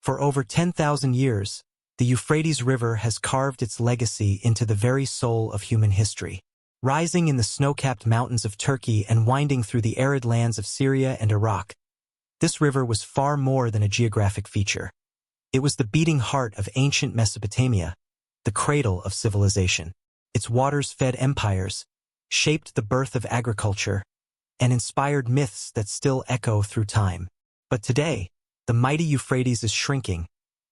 For over 10,000 years, the Euphrates River has carved its legacy into the very soul of human history. Rising in the snow-capped mountains of Turkey and winding through the arid lands of Syria and Iraq, this river was far more than a geographic feature. It was the beating heart of ancient Mesopotamia, the cradle of civilization. Its waters fed empires, shaped the birth of agriculture, and inspired myths that still echo through time. But today, the mighty Euphrates is shrinking,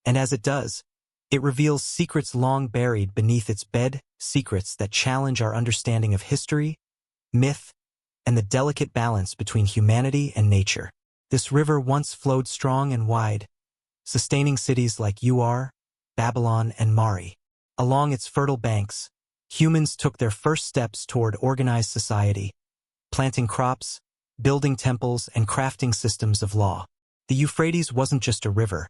and as it does, it reveals secrets long buried beneath its bed, secrets that challenge our understanding of history, myth, and the delicate balance between humanity and nature. This river once flowed strong and wide, sustaining cities like Ur, Babylon, and Mari. Along its fertile banks, humans took their first steps toward organized society, planting crops, building temples, and crafting systems of law. The Euphrates wasn't just a river.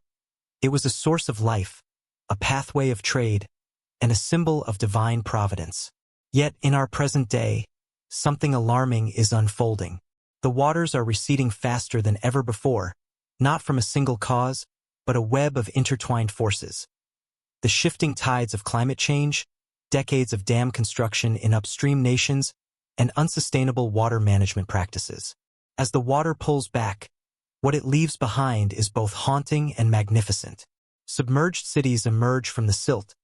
It was a source of life, a pathway of trade, and a symbol of divine providence. Yet, in our present day, something alarming is unfolding. The waters are receding faster than ever before, not from a single cause, but a web of intertwined forces. The shifting tides of climate change, decades of dam construction in upstream nations, and unsustainable water management practices. As the water pulls back, what it leaves behind is both haunting and magnificent. Submerged cities emerge from the silt,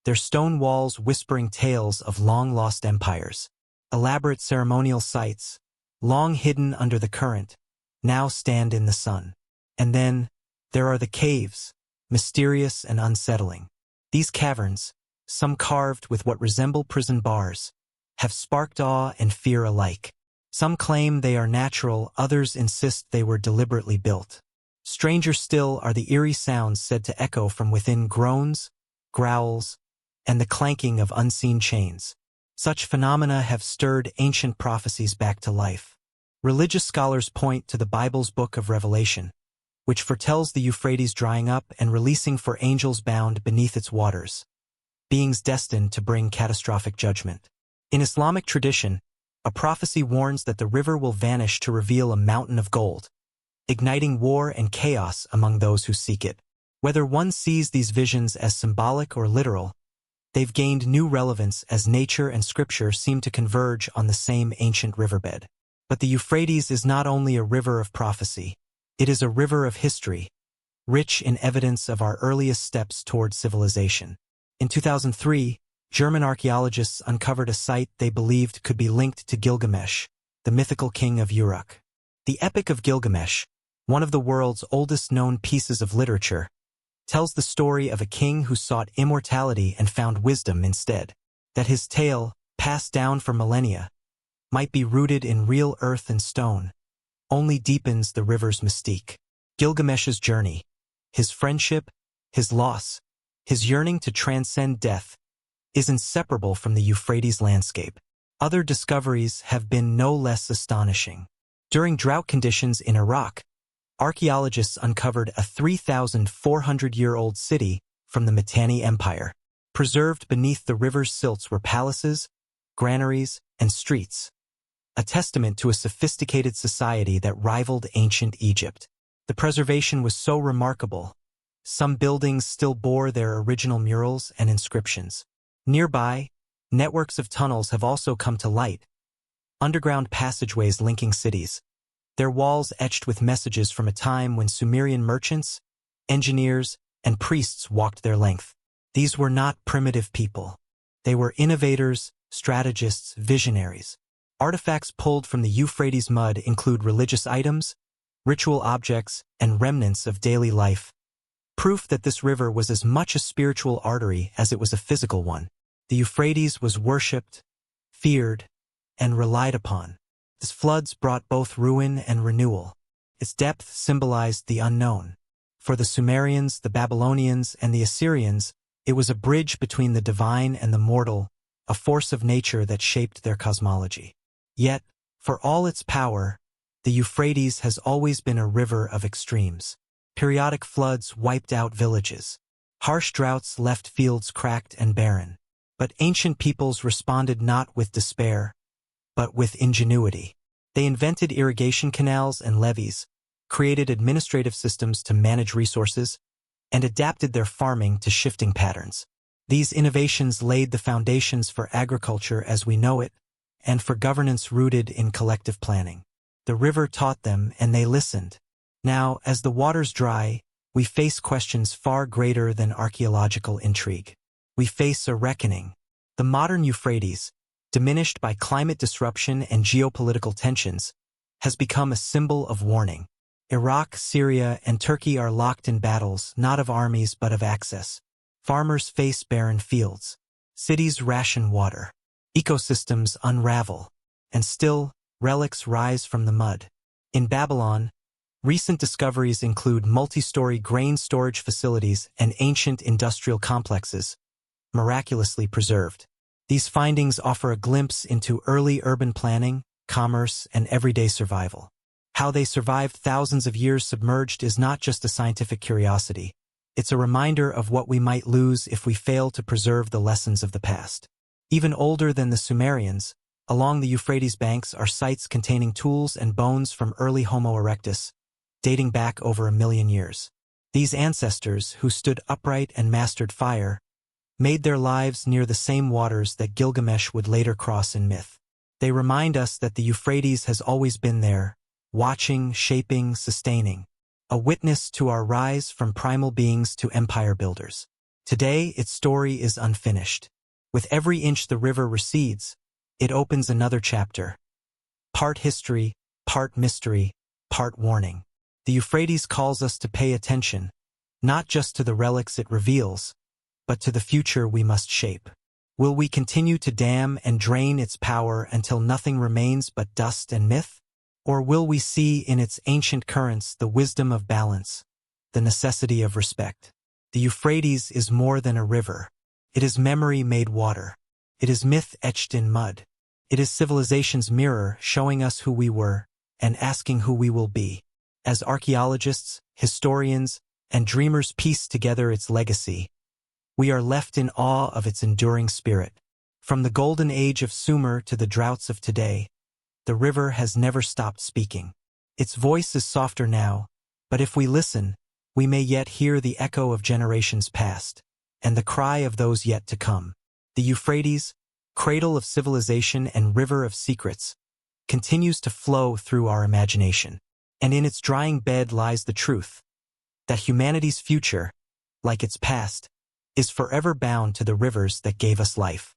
their stone walls whispering tales of long-lost empires. Elaborate ceremonial sites, long hidden under the current, now stand in the sun. And then, there are the caves, mysterious and unsettling. These caverns, some carved with what resemble prison bars, have sparked awe and fear alike. Some claim they are natural, others insist they were deliberately built. Stranger still are the eerie sounds said to echo from within: groans, growls, and the clanking of unseen chains. Such phenomena have stirred ancient prophecies back to life. Religious scholars point to the Bible's book of Revelation, which foretells the Euphrates drying up and releasing for angels bound beneath its waters, beings destined to bring catastrophic judgment. In Islamic tradition, a prophecy warns that the river will vanish to reveal a mountain of gold, igniting war and chaos among those who seek it. Whether one sees these visions as symbolic or literal, they've gained new relevance as nature and scripture seem to converge on the same ancient riverbed. But the Euphrates is not only a river of prophecy, it is a river of history, rich in evidence of our earliest steps toward civilization. In 2003, German archaeologists uncovered a site they believed could be linked to Gilgamesh, the mythical king of Uruk. The Epic of Gilgamesh, one of the world's oldest known pieces of literature, tells the story of a king who sought immortality and found wisdom instead. That his tale, passed down for millennia, might be rooted in real earth and stone, only deepens the river's mystique. Gilgamesh's journey, his friendship, his loss, his yearning to transcend death, is inseparable from the Euphrates landscape. Other discoveries have been no less astonishing. During drought conditions in Iraq, archaeologists uncovered a 3,400-year-old city from the Mitanni Empire. Preserved beneath the river's silts were palaces, granaries, and streets, a testament to a sophisticated society that rivaled ancient Egypt. The preservation was so remarkable, some buildings still bore their original murals and inscriptions. Nearby, networks of tunnels have also come to light, underground passageways linking cities, their walls etched with messages from a time when Sumerian merchants, engineers, and priests walked their length. These were not primitive people. They were innovators, strategists, visionaries. Artifacts pulled from the Euphrates mud include religious items, ritual objects, and remnants of daily life, proof that this river was as much a spiritual artery as it was a physical one. The Euphrates was worshipped, feared, and relied upon. Its floods brought both ruin and renewal. Its depth symbolized the unknown. For the Sumerians, the Babylonians, and the Assyrians, it was a bridge between the divine and the mortal, a force of nature that shaped their cosmology. Yet, for all its power, the Euphrates has always been a river of extremes. Periodic floods wiped out villages. Harsh droughts left fields cracked and barren. But ancient peoples responded not with despair, but with ingenuity. They invented irrigation canals and levees, created administrative systems to manage resources, and adapted their farming to shifting patterns. These innovations laid the foundations for agriculture as we know it, and for governance rooted in collective planning. The river taught them, and they listened. Now, as the waters dry, we face questions far greater than archaeological intrigue. We face a reckoning. The modern Euphrates, diminished by climate disruption and geopolitical tensions, has become a symbol of warning. Iraq, Syria, and Turkey are locked in battles, not of armies but of access. Farmers face barren fields. Cities ration water. Ecosystems unravel. And still, relics rise from the mud. In Babylon, recent discoveries include multi-story grain storage facilities and ancient industrial complexes, miraculously preserved. These findings offer a glimpse into early urban planning, commerce, and everyday survival. How they survived thousands of years submerged is not just a scientific curiosity. It's a reminder of what we might lose if we fail to preserve the lessons of the past. Even older than the Sumerians, along the Euphrates banks are sites containing tools and bones from early Homo erectus, dating back over 1,000,000 years. These ancestors, who stood upright and mastered fire, made their lives near the same waters that Gilgamesh would later cross in myth. They remind us that the Euphrates has always been there, watching, shaping, sustaining, a witness to our rise from primal beings to empire builders. Today, its story is unfinished. With every inch the river recedes, it opens another chapter. Part history, part mystery, part warning. The Euphrates calls us to pay attention, not just to the relics it reveals, but to the future we must shape. Will we continue to dam and drain its power until nothing remains but dust and myth? Or will we see in its ancient currents the wisdom of balance, the necessity of respect? The Euphrates is more than a river. It is memory made water. It is myth etched in mud. It is civilization's mirror showing us who we were and asking who we will be. As archaeologists, historians, and dreamers piece together its legacy, we are left in awe of its enduring spirit. From the golden age of Sumer to the droughts of today, the river has never stopped speaking. Its voice is softer now, but if we listen, we may yet hear the echo of generations past, and the cry of those yet to come. The Euphrates, cradle of civilization and river of secrets, continues to flow through our imagination. And in its drying bed lies the truth, that humanity's future, like its past, is forever bound to the rivers that gave us life.